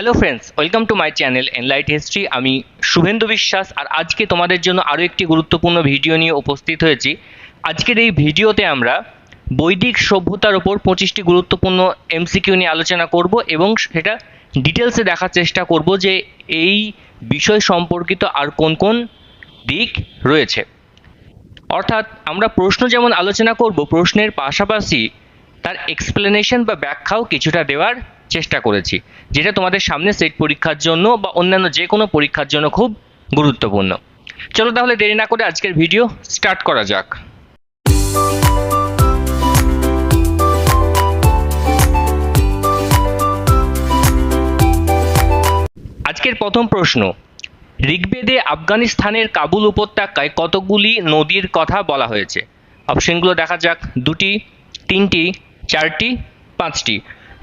Hello friends, welcome to my channel enlight history. আমি শুভেন্দু বিশ্বাস আর আজকে তোমাদের জন্য আরও একটি গুরুত্বপূর্ণ ভিডিও নিয়ে উপস্থিত হয়েছি। আজকের এই ভিডিওতে আমরা বৈদিক সভ্যতার ওপর 25টি গুরুত্বপূর্ণ এমসিকিউ নিয়ে আলোচনা করব এবং সেটা ডিটেলসে দেখার চেষ্টা করব যে এই বিষয় সম্পর্কিত আর কোন কোন দিক রয়েছে। অর্থাৎ আমরা প্রশ্ন যেমন আলোচনা করব, প্রশ্নের পাশাপাশি তার এক্সপ্লেনেশন বা ব্যাখ্যাও কিছুটা দেওয়ার চেষ্টা করেছি, যেটা তোমাদের সামনে সেট পরীক্ষার জন্য বা অন্যান্য যে কোনো পরীক্ষার জন্য খুব গুরুত্বপূর্ণ। চলো তাহলে দেরি না করে আজকের ভিডিও স্টার্ট করা যাক। আজকের প্রথম প্রশ্ন, ঋগ্বেদে আফগানিস্তানের কাবুল উপত্যকায় কতগুলি নদীর কথা বলা হয়েছে? অপশনগুলো দেখা যাক। 2টি, 3টি, 4টি, 5টি।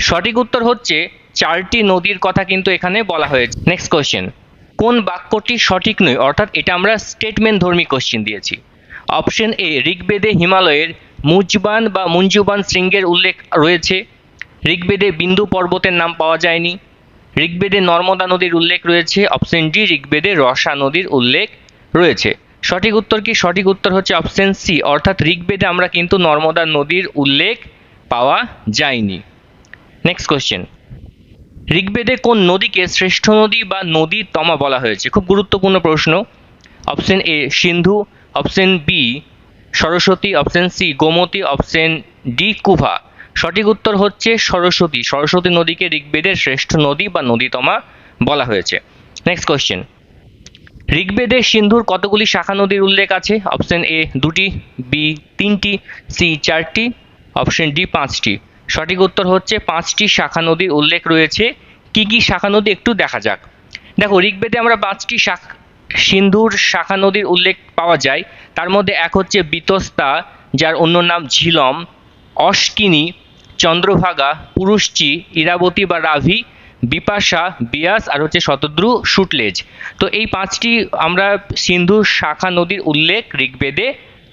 সঠিক উত্তর হচ্ছে 4টি নদীর কথা কিন্তু এখানে বলা হয়েছে। নেক্সট কোশ্চেন, কোন বাক্যটি সঠিক নয়? অর্থাৎ এটা আমরা স্টেটমেন্ট ধর্মী কোশ্চেন দিয়েছি। অপশন এ, ঋগ্বেদে হিমালয়ের মুজবান বা মুঞ্জুবান শৃঙ্গের উল্লেখ রয়েছে। ঋগ্বেদে বিন্দু পর্বতের নাম পাওয়া যায়নি। ঋগ্বেদে নর্মদা নদীর উল্লেখ রয়েছে। অপশন ডি, ঋগ্বেদে রসা নদীর উল্লেখ রয়েছে। সঠিক উত্তর কি? সঠিক উত্তর হচ্ছে অপশন সি, অর্থাৎ ঋগ্বেদে আমরা কিন্তু নর্মদা নদীর উল্লেখ পাওয়া যায়নি। নেক্সট কোশ্চেন, ঋগ্বেদে কোন নদীকে শ্রেষ্ঠ নদী বা নদী তমা বলা হয়েছে? খুব গুরুত্বপূর্ণ প্রশ্ন। Option A Sindhu, option B Saraswati, option C Gomti, option D Kubha. সঠিক উত্তর হচ্ছে সরস্বতী। সরস্বতী নদীকে ঋগ্বেদের শ্রেষ্ঠ নদী বা নদীতমা বলা হয়েছে। নেক্সট কোশ্চেন, ঋগ্বেদে সিন্ধুর কতগুলি শাখা নদীর উল্লেখ আছে? অপশন এ 2টি, বি 3টি, সি 4টি, অপশন ডি 5টি। সঠিক উত্তর হচ্ছে 5টি শাখা নদীর উল্লেখ রয়েছে। কি কি শাখা নদী একটু দেখা যাক। দেখো, ঋগ্বেদে আমরা 5টি সিন্ধুর শাখা নদীর উল্লেখ পাওয়া যায়। তার মধ্যে এক হচ্ছে বিতস্তা, যার অন্য নাম ঝিলম, অস্কিনী, চন্দ্রভাগা, পুরুষচি, ইরাবতী বা রাভি, বিপাশা, বিয়াস আর হচ্ছে শতদ্রু সুটলেজ। তো এই 5টি আমরা সিন্ধু শাখা নদীর উল্লেখ ঋগ্বেদে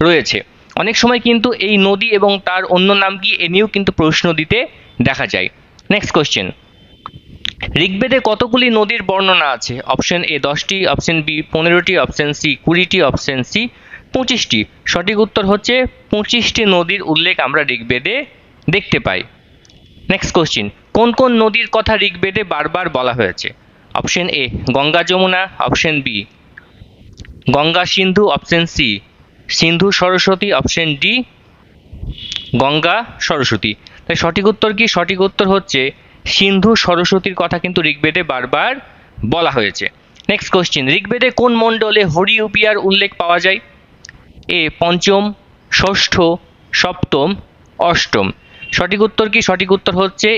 রয়েছে। অনেক সময় কিন্তু এই নদী এবং তার অন্য নাম কি এ নিয়েও কিন্তু প্রশ্ন দিতে দেখা যায়। নেক্সট কোশ্চেন, ঋগ্বেদে কতগুলি নদীর বর্ণনা আছে? অপশন এ 10টি, অপশন বি 15টি, অপশন সি 20টি, অপশন সি 25টি। সঠিক উত্তর হচ্ছে 25টি নদীর উল্লেখ আমরা ঋগ্বেদে দেখতে পাই। নেক্সট কোশ্চেন, কোন কোন নদীর কথা ঋগ্বেদে বারবার বলা হয়েছে? Option A Ganga Yamuna, option B Ganga Sindhu, option C Sindhu Saraswati, option D Ganga Saraswati. তাই সঠিক উত্তর কি? সঠিক উত্তর হচ্ছে সিন্ধু সরস্বতীর কথা কিন্তু ঋগ্বেদে বারবার বলা হয়েছে। নেক্সট কোশ্চেন, ঋগ্বেদে কোন মণ্ডলে হরি উপিয়ার উল্লেখ পাওয়া যায়? এ পঞ্চম, ষষ্ঠ, সপ্তম, অষ্টম। সঠিক উত্তর কি? সঠিক উত্তর হচ্ছে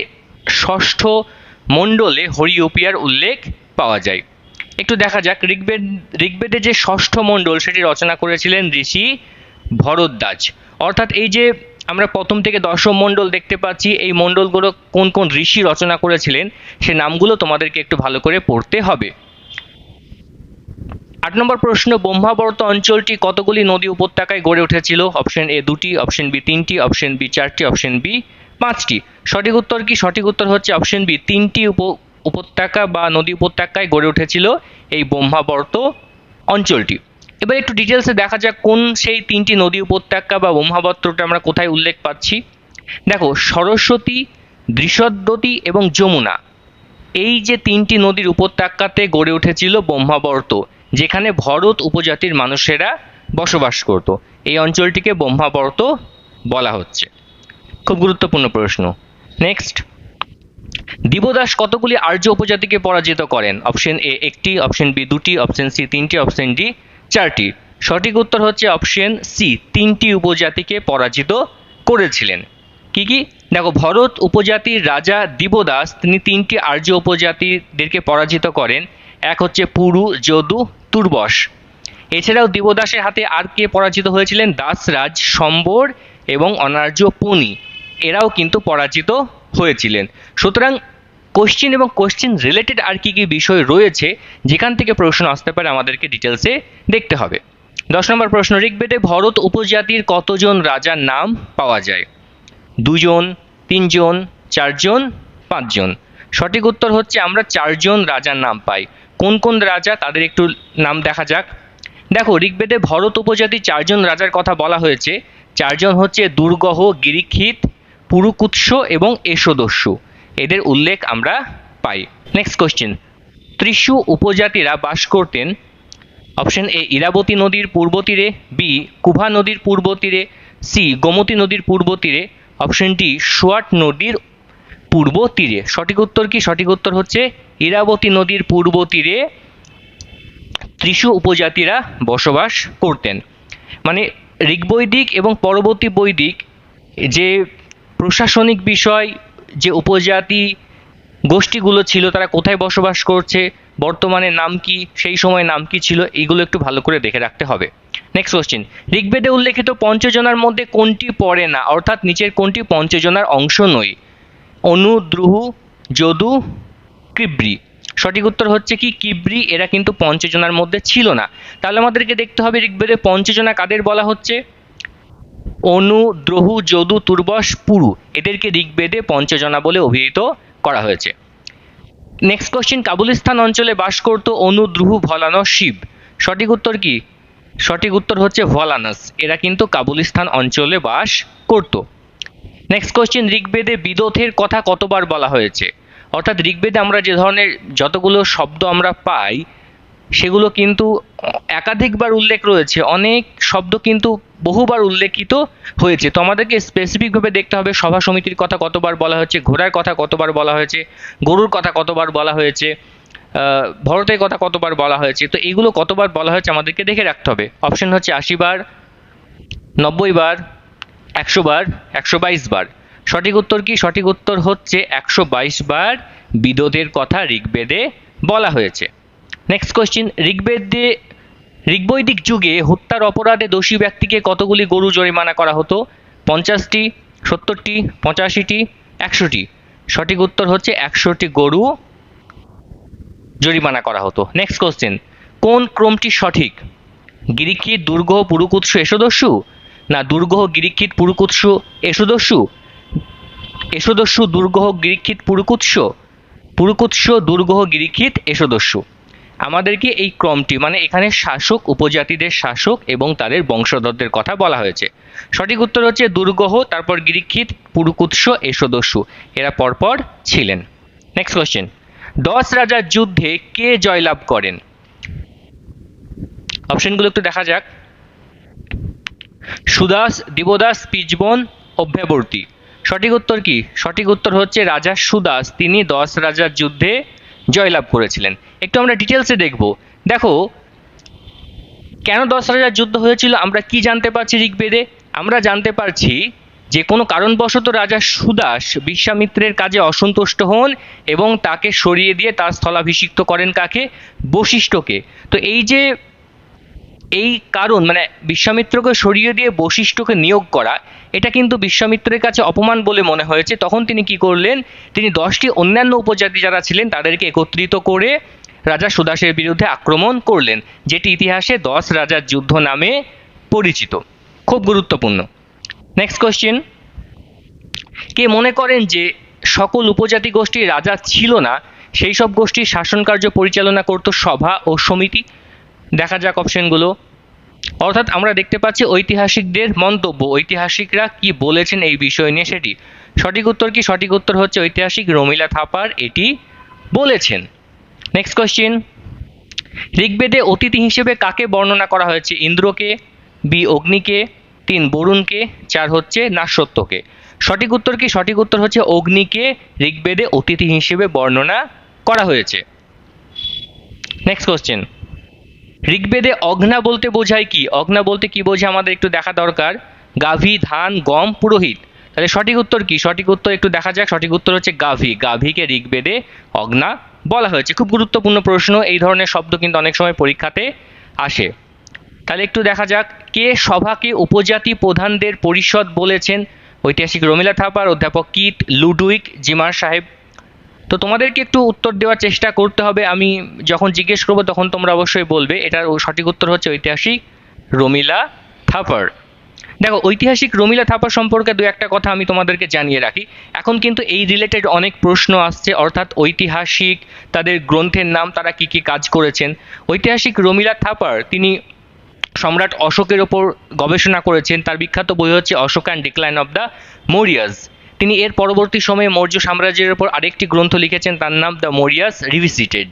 ষষ্ঠ মণ্ডলে হরি উপিয়ার উল্লেখ পাওয়া যায়। একটু দেখা যাক, ঋগ্বেদে যে ষষ্ঠ মণ্ডল সেটি রচনা করেছিলেন ঋষি ভরদ্বাজ। অর্থাৎ এই যে আমরা প্রথম থেকে দশম মণ্ডল দেখতে পাচ্ছি, এই মণ্ডলগুলো কোন কোন ঋষি রচনা করেছিলেন সে নামগুলো তোমাদেরকে একটু ভালো করে পড়তে হবে। 8 নম্বর প্রশ্ন, ব্রহ্মাবর্ত অঞ্চলটি কতগুলি নদী উপত্যকায় গড়ে উঠেছিল? অপশন এ 2টি, অপশন বি 3টি, অপশন বি 4টি, অপশন বি 5টি। সঠিক উত্তর কি? সঠিক উত্তর হচ্ছে অপশন বি 3টি উপত্যকা বা নদী উপত্যকায় গড়ে উঠেছিল এই ব্রহ্মাবর্ত অঞ্চলটি। এবার একটু ডিটেলসে দেখা যাক কোন সেই 3টি নদী উপত্যকা বা ব্রহ্মাবর্তটা আমরা কোথায় উল্লেখ পাচ্ছি। দেখো, সরস্বতী, দৃষদ্বতী এবং যমুনা, এই যে 3টি নদীর উপত্যকাতে গড়ে উঠেছিল ব্রহ্মাবর্ত, যেখানে ভরত উপজাতির মানুষেরা বসবাস করত। এই অঞ্চলটিকে ব্রহ্মাবর্ত বলা হচ্ছে। খুব গুরুত্বপূর্ণ প্রশ্ন। নেক্সট, দিবদাস কতগুলি আর্য উপজাতিকে পরাজিত করেন? অপশন এ 1টি, অপশন বি 2টি, অপশন সি 3টি, অপশন ডি 4টি। সঠিক উত্তর হচ্ছে অপশন সি, 3টি উপজাতিকে পরাজিত করেছিলেন। কি কি? দেখো, ভরত উপজাতির রাজা দিবদাস তিনি 3টি আর্য উপজাতিদেরকে পরাজিত করেন। এক হচ্ছে পুরু, যদু, তুর্বশ। এছাড়াও দিবদাসের হাতে আর কে পরাজিত হয়েছিলেন? দাসরাজ, সম্বর এবং অনার্য পণি, এরাও কিন্তু পরাজিত হয়েছিলেন। সুতরাং কোশ্চেন এবং কোশ্চেন রিলেটেড আর কি কি বিষয় রয়েছে যেখান থেকে প্রশ্ন আসতে পারে আমাদেরকে ডিটেলসে দেখতে হবে। 10 নম্বর প্রশ্ন, ঋগ্বেদে ভরত উপজাতির কতজন রাজার নাম পাওয়া যায়? 2 জন, 3 জন, 4 জন, 5 জন। সঠিক উত্তর হচ্ছে আমরা 4জন রাজার নাম পাই। কোন কোন রাজা তাদের একটু নাম দেখা যাক। দেখো, ঋগ্বেদে ভরত উপজাতি 4জন রাজার কথা বলা হয়েছে। 4জন হচ্ছে দুর্গহ, গিরিক্ষিত, পুরুকুৎস এবং এষদস্যু। এদের উল্লেখ আমরা পাই। নেক্সট কোশ্চেন, ত্রিশু উপজাতিরা বাস করতেন অপশন এ ইরাবতী নদীর পূর্ব তীরে, বি কুভা নদীর পূর্ব তীরে, সি গোমতী নদীর পূর্ব তীরে, অপশন ডি সোয়াট নদীর পূর্ব তীরে। সঠিক উত্তর কি? সঠিক উত্তর হচ্ছে ইরাবতী নদীর পূর্ব তীরে ত্রিশু উপজাতিরা বসবাস করতেন। মানে ঋগ্বৈদিক এবং পরবর্তী বৈদিক যে প্রশাসনিক বিষয়, যে উপজাতি গোষ্ঠীগুলো ছিল তারা কোথায় বসবাস করছে, বর্তমানে নাম কি, সেই সময় নাম কি ছিল, এইগুলো একটু ভালো করে দেখে রাখতে হবে। নেক্সট কোশ্চেন, ঋগ্বেদে উল্লেখিত পঞ্চজনার মধ্যে কোনটি পড়ে না, অর্থাৎ নিচের কোনটি পঞ্চজনার অংশ নয়? অনু, দ্রুহু, যদু, কৃব্রি। সঠিক উত্তর হচ্ছে কি কৃব্রি, এরা কিন্তু পঞ্চজনার মধ্যে ছিল না। তাহলে আমাদেরকে দেখতে হবে ঋগ্বেদে পঞ্চজনা কাদের বলা হচ্ছে? অনু, দ্রোহু, যদু, তুর্বস, পুরু, এদেরকে ঋগ্বেদে পঞ্চজনা বলে অভিহিত করা হয়েছে। নেক্সট কোশ্চেন, কাবুলিস্তান অঞ্চলে বাস করত অনু, দ্রুহু, ভলানস, শিব। সঠিক উত্তর কি? সঠিক উত্তর হচ্ছে ভলানাস, এরা কিন্তু কাবুলিস্তান অঞ্চলে বাস করত। নেক্সট কোশ্চেন, ঋগ্বেদে বিদথের কথা কতবার বলা হয়েছে? অর্থাৎ ঋগ্বেদে আমরা যে ধরনের যতগুলো শব্দ আমরা পাই সেগুলো কিন্তু একাধিকবার উল্লেখ রয়েছে, অনেক শব্দ কিন্তু বহুবার উল্লেখিত হয়েছে। তো আমাদেরকে স্পেসিফিকভাবে দেখতে হবে সভা সমিতির কথা কতবার বলা হয়েছে, ঘোড়ার কথা কতবার বলা হয়েছে, গরুর কথা কতবার বলা হয়েছে, ভরতের কথা কতবার বলা হয়েছে। তো এইগুলো কতবার বলা হয়েছে আমাদেরকে দেখে রাখতে হবে। অপশন হচ্ছে 80 বার, 90 বার, 100 বার, 122 বার। সঠিক উত্তর কি? সঠিক উত্তর হচ্ছে 122 বার বিদোধের কথা ঋগ্বেদে বলা হয়েছে। নেক্সট কোশ্চেন, ঋগ্বৈদিক যুগে হত্যার অপরাধে দোষী ব্যক্তিকে কতগুলি গরু জরিমানা করা হতো? 50টি, 70টি, 85টি, 100টি। সঠিক উত্তর হচ্ছে 100টি গরু জরিমানা করা হতো। নেক্সট কোশ্চেন, কোন ক্রমটি সঠিক? গিরিক্ষিত, দুর্গহ, পুরুকুৎস, এষদস্যু, না দুর্গহ, গিরিক্ষিত, পুরুকুৎস, এষদস্যু, এষদস্যু, দুর্গহ, গিরিক্ষিত, পুরুকুৎস, পুরুকুৎস, দুর্গহ, গিরিক্ষিত, এষদস্যু। আমাদেরকে এই ক্রমটি মানে এখানে শাসক, উপজাতিদের শাসক এবং তাদের বংশধরদের কথা বলা হয়েছে। সঠিক উত্তর হচ্ছে দুর্গহ, তারপর গিরিক্ষিত, পুরুকুৎস, এষদস্যু, এরা পরপর ছিলেন। নেক্সট কোশ্চেন, 10 রাজার যুদ্ধে কে জয়লাভ করেন? অপশনগুলো একটু দেখা যাক। সুদাস, দিবদাস, পিচবন, অভ্যাবর্তী। সঠিক উত্তর কি? সঠিক উত্তর হচ্ছে রাজা সুদাস, তিনি 10 রাজার যুদ্ধে জয়লাভ করেছিলেন। একটু আমরা ডিটেলসে দেখব। দেখো, কেন 10 রাজার যুদ্ধ হয়েছিল আমরা কি জানতে পারছি ঋগ্বেদে? আমরা জানতে পারছি যে কোনো কারণবশত রাজা সুদাস বিশ্বামিত্রের কাজে অসন্তুষ্ট হন এবং তাকে সরিয়ে দিয়ে তার স্থলাভিষিক্ত করেন কাকে? বশিষ্ঠকে। তো এই কারণ মানে বিশ্বামিত্রকে সরিয়ে দিয়ে বশিষ্ঠকে নিয়োগ করা, এটা কিন্তু বিশ্বামিত্রের কাছে অপমান বলে মনে হয়েছে। তখন তিনি কি করলেন? তিনি 10টি অন্যান্য উপজাতি যারা ছিলেন তাদেরকে একত্রিত করে রাজা সুদাসের বিরুদ্ধে আক্রমণ করলেন, যেটি ইতিহাসে 10 রাজার যুদ্ধ নামে পরিচিত। খুব গুরুত্বপূর্ণ। নেক্সট কোশ্চেন, কে মনে করেন যে সকল উপজাতি গোষ্ঠীর রাজা ছিল না, সেই সব গোষ্ঠীর শাসন কার্য পরিচালনা করত সভা ও সমিতি? দেখা যাক অপশনগুলো। অর্থাৎ আমরা দেখতে পাচ্ছি ঐতিহাসিকদের মন্তব্য, ঐতিহাসিকরা কি বলেছেন এই বিষয় নিয়ে সেটি। সঠিক উত্তর কি? সঠিক উত্তর হচ্ছে ঐতিহাসিক রমিলা থাপার এটি বলেছেন। নেক্সট কোশ্চেন, ঋগ্বেদে অতিথি হিসেবে কাকে বর্ণনা করা হয়েছে? ইন্দ্রকে, বি অগ্নিকে, 3 বরুণকে, 4 হচ্ছে নাশ্বত্যকে। সঠিক উত্তর কি? সঠিক উত্তর হচ্ছে অগ্নিকে ঋগ্বেদে অতিথি হিসেবে বর্ণনা করা হয়েছে। নেক্সট কোশ্চেন, ঋগ্বেদে অঘ্না বলতে বোঝায় কি? অঘ্না বলতে কি বোঝায় আমাদের একটু দেখা দরকার। গাভী, ধান, গম, পুরোহিত। তাহলে সঠিক উত্তর কি? সঠিক উত্তর একটু দেখা যাক। সঠিক উত্তর হচ্ছে গাভী, গাভীকে ঋগ্বেদে অঘ্না বলা হয়েছে। খুব গুরুত্বপূর্ণ প্রশ্ন, এই ধরনের শব্দ কিন্তু অনেক সময় পরীক্ষাতে আসে। তাহলে একটু দেখা যাক, কে সভাকে উপজাতি প্রধানদের পরিষদ বলেছেন? ঐতিহাসিক রমিলা থাপার, অধ্যাপক কিট, লুডুইক, জিমার সাহেব। তো তোমাদেরকে একটু উত্তর দেওয়ার চেষ্টা করতে হবে, আমি যখন জিজ্ঞেস করবো তখন তোমরা অবশ্যই বলবে। এটার সঠিক উত্তর হচ্ছে ঐতিহাসিক রমিলা থাপার। দেখো, ঐতিহাসিক রমিলা থাপা সম্পর্কে দু একটা কথা আমি তোমাদেরকে জানিয়ে রাখি। এখন কিন্তু এই রিলেটেড অনেক প্রশ্ন আসছে, অর্থাৎ ঐতিহাসিক তাদের গ্রন্থের নাম, তারা কি কি কাজ করেছেন। ঐতিহাসিক রমিলা থাপার তিনি সম্রাট অশোকের ওপর গবেষণা করেছেন। তার বিখ্যাত বই হচ্ছে Ashoka and decline of the Mauryas. তিনি এর পরবর্তী সময়ে মৌর্য সাম্রাজ্যের ওপর আরেকটি গ্রন্থ লিখেছেন, তার নাম দ্য মৌর্যাস রিভিজিটেড।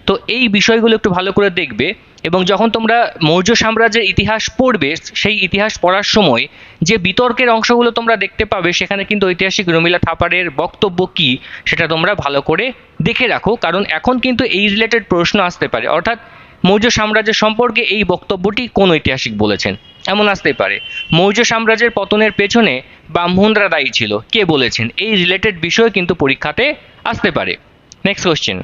তো এই বিষয়গুলো একটু ভালো করে দেখবে, এবং যখন তোমরা মৌর্য সাম্রাজ্যের ইতিহাস পড়বে, সেই ইতিহাস পড়ার সময় যে বিতর্কের অংশগুলো তোমরা দেখতে পাবে, সেখানে কিন্তু ঐতিহাসিক রমিলা থাপারের বক্তব্য কী সেটা তোমরা ভালো করে দেখে রাখো, কারণ এখন কিন্তু এই রিলেটেড প্রশ্ন আসতে পারে। অর্থাৎ মৌর্য সাম্রাজ্য সম্পর্কে এই বক্তব্যটি কোন ঐতিহাসিক বলেছেন, এমন আসতে পারে। মৌর্য সাম্রাজ্যের পতনের পেছনে ব্রাহ্মণরা দায়ী ছিল, কে বলেছেন, এই রিলেটেড বিষয় কিন্তু পরীক্ষাতে আসতে পারে। নেক্সট কোশ্চেন,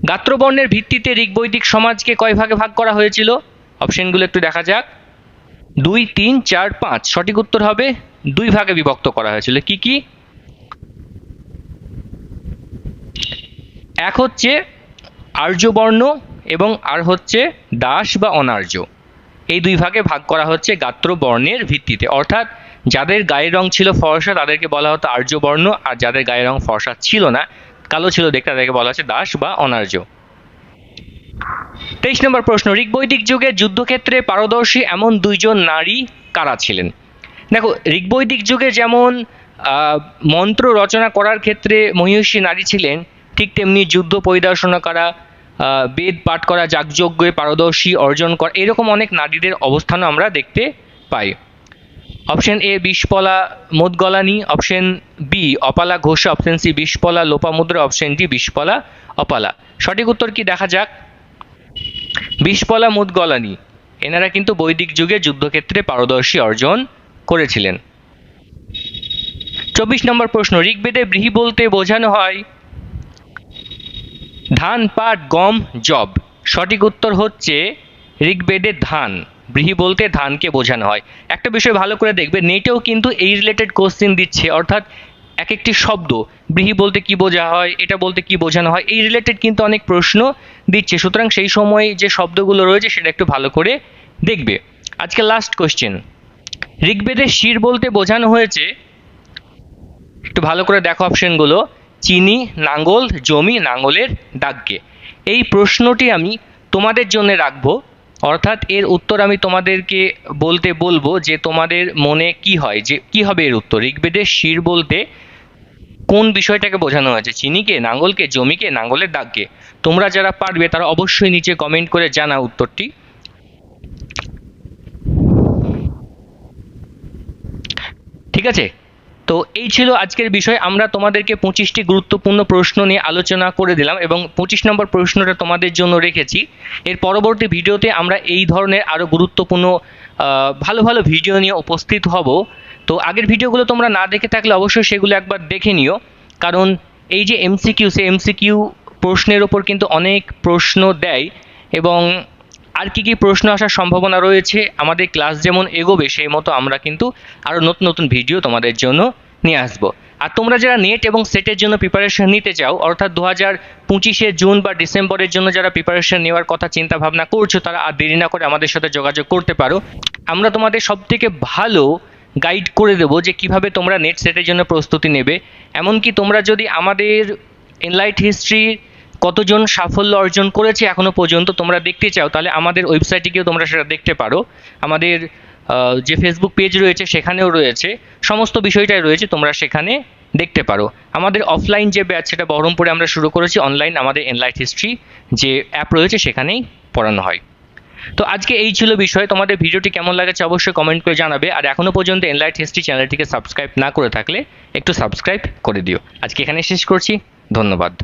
গাত্রবর্ণের ভিত্তিতে ঋগ্বৈদিক সমাজকে কয় ভাগে ভাগ করা হয়েছিল? অপশনগুলো একটু দেখা যাক। 2, 3, 4, 5। সঠিক উত্তর হবে 2 ভাগে বিভক্ত করা হয়েছিল। কি কি? এক হচ্ছে আর্যবর্ণ এবং আর হচ্ছে দাস বা অনার্য। এই 2 ভাগে ভাগ করা হচ্ছে গাত্রবর্ণের ভিত্তিতে, অর্থাৎ যাদের গায়ের রং ছিল ফর্সা তাদেরকে বলা হতো আর্যবর্ণ, আর যাদের গায়ের রং ফর্সা ছিল না, কালো ছিল দেখতে, তাদেরকে বলা হচ্ছে দাস বা অনার্য। 23 নম্বর প্রশ্ন, ঋগ্বৈদিক যুগে যুদ্ধক্ষেত্রে পারদর্শী এমন 2 জন নারী কারা ছিলেন? দেখো, ঋগ্বৈদিক যুগে যেমন মন্ত্র রচনা করার ক্ষেত্রে মহিষী নারী ছিলেন, ঠিক তেমনি যুদ্ধ পরিদর্শনা করা, বেদ পাঠ করা, যাগযজ্ঞে পারদর্শী অর্জন করা, এরকম অনেক নারীদের অবস্থানও আমরা দেখতে পাই। Option A Vishpala Mudgalani, option B Apala Ghosha, option C Vishpala Lopamudra, option D Vishpala Apala. সঠিক উত্তর কি দেখা যাক। বিষপলা মুদগলানি এনারা কিন্তু বৈদিক যুগে যুদ্ধক্ষেত্রে পারদর্শী অর্জন করেছিলেন। 24 নম্বর প্রশ্ন, ঋগ্বেদে ব্রীহি বলতে বোঝানো হয় ধান, পাট, গম, যব। সঠিক উত্তর হচ্ছে ঋগ্বেদে ধান, ব্রীহি বলতে ধানকে বোঝানো হয়। একটা বিষয় ভালো করে দেখবে, নেটেও কিন্তু এই রিলেটেড কোশ্চেন দিচ্ছে, অর্থাৎ এক একটি শব্দ ব্রীহি বলতে কি বোঝা হয়, এটা বলতে কি বোঝানো হয়, এই রিলেটেড কিন্তু অনেক প্রশ্ন দিচ্ছে। সুতরাং সেই সময় যে শব্দগুলো রয়েছে সেটা একটু ভালো করে দেখবে। আজকে লাস্ট কোশ্চেন, ঋগ্বেদে শির বলতে বোঝানো হয়েছে, একটু ভালো করে দেখো অপশনগুলো, চিনি, নাঙ্গল, জমি, নাঙ্গলের দাগকে। এই প্রশ্নটি আমি তোমাদের জন্য রাখবো, অর্থাৎ এর উত্তর আমি তোমাদেরকে বলতে বলবো যে তোমাদের মনে কি হয়, যে কি হবে এর উত্তর। ঋগ্বেদে শির বলতে কোন বিষয়টাকে বোঝানো হয়েছে, চিনিকে, নাঙ্গলকে, জমিকে, নাঙ্গলের দাগকে? তোমরা যারা পারবে তারা অবশ্যই নিচে কমেন্ট করে জানাও উত্তরটি। ঠিক আছে, তো এই ছিল আজকের বিষয়। আমরা তোমাদেরকে 25টি গুরুত্বপূর্ণ প্রশ্ন নিয়ে আলোচনা করে দিলাম এবং 25 নম্বর প্রশ্নটা তোমাদের জন্য রেখেছি। এর পরবর্তী ভিডিওতে আমরা এই ধরনের আরও গুরুত্বপূর্ণ ভালো ভালো ভিডিও নিয়ে উপস্থিত হব। তো আগের ভিডিওগুলো তোমরা না দেখে থাকলে অবশ্যই সেগুলো একবার দেখে নিও, কারণ এই যে এমসিকিউ, সে এমসিকিউ প্রশ্নের ওপর কিন্তু অনেক প্রশ্ন দেয়, এবং আর কি কি প্রশ্ন আসার সম্ভাবনা রয়েছে, আমাদের ক্লাস যেমন এগোবে সেই মতো আমরা কিন্তু আরও নতুন নতুন ভিডিও তোমাদের জন্য নিয়ে আসবো। আর তোমরা যারা নেট এবং সেটের জন্য প্রিপারেশন নিতে চাও, অর্থাৎ 2025 জুন বা ডিসেম্বরের জন্য যারা প্রিপারেশন নেওয়ার কথা চিন্তা ভাবনা করছো, তারা আর দেরি না করে আমাদের সাথে যোগাযোগ করতে পারো। আমরা তোমাদের সবথেকে ভালো গাইড করে দেবো যে কিভাবে তোমরা নেট সেটের জন্য প্রস্তুতি নেবে। এমনকি তোমরা যদি আমাদের এনলাইট হিস্ট্রি কতজন সাফল্য অর্জন করেছে এখনো পর্যন্ত তোমরা দেখতে চাও, তাহলে আমাদের ওয়েবসাইটে গিয়েও তোমরা সেটা দেখতে পারো। আমাদের যে ফেসবুক পেজ রয়েছে সেখানেও রয়েছে, সমস্ত বিষয়টাই রয়েছে, তোমরা সেখানে দেখতে পারো। আমাদের অফলাইন যে ব্যাচ সেটা বহরমপুরে আমরা শুরু করেছি, অনলাইন আমাদের এনলাইট হিস্ট্রি যে অ্যাপ রয়েছে সেখানেই পড়ানো হয়। তো আজকে এই ছিল বিষয়। তোমাদের ভিডিওটি কেমন লাগছে অবশ্যই কমেন্ট করে জানাবে, আর এখনও পর্যন্ত এনলাইট হিস্ট্রি চ্যানেলটিকে সাবস্ক্রাইব না করে থাকলে একটু সাবস্ক্রাইব করে দিও। আজকে এখানে শেষ করছি, ধন্যবাদ।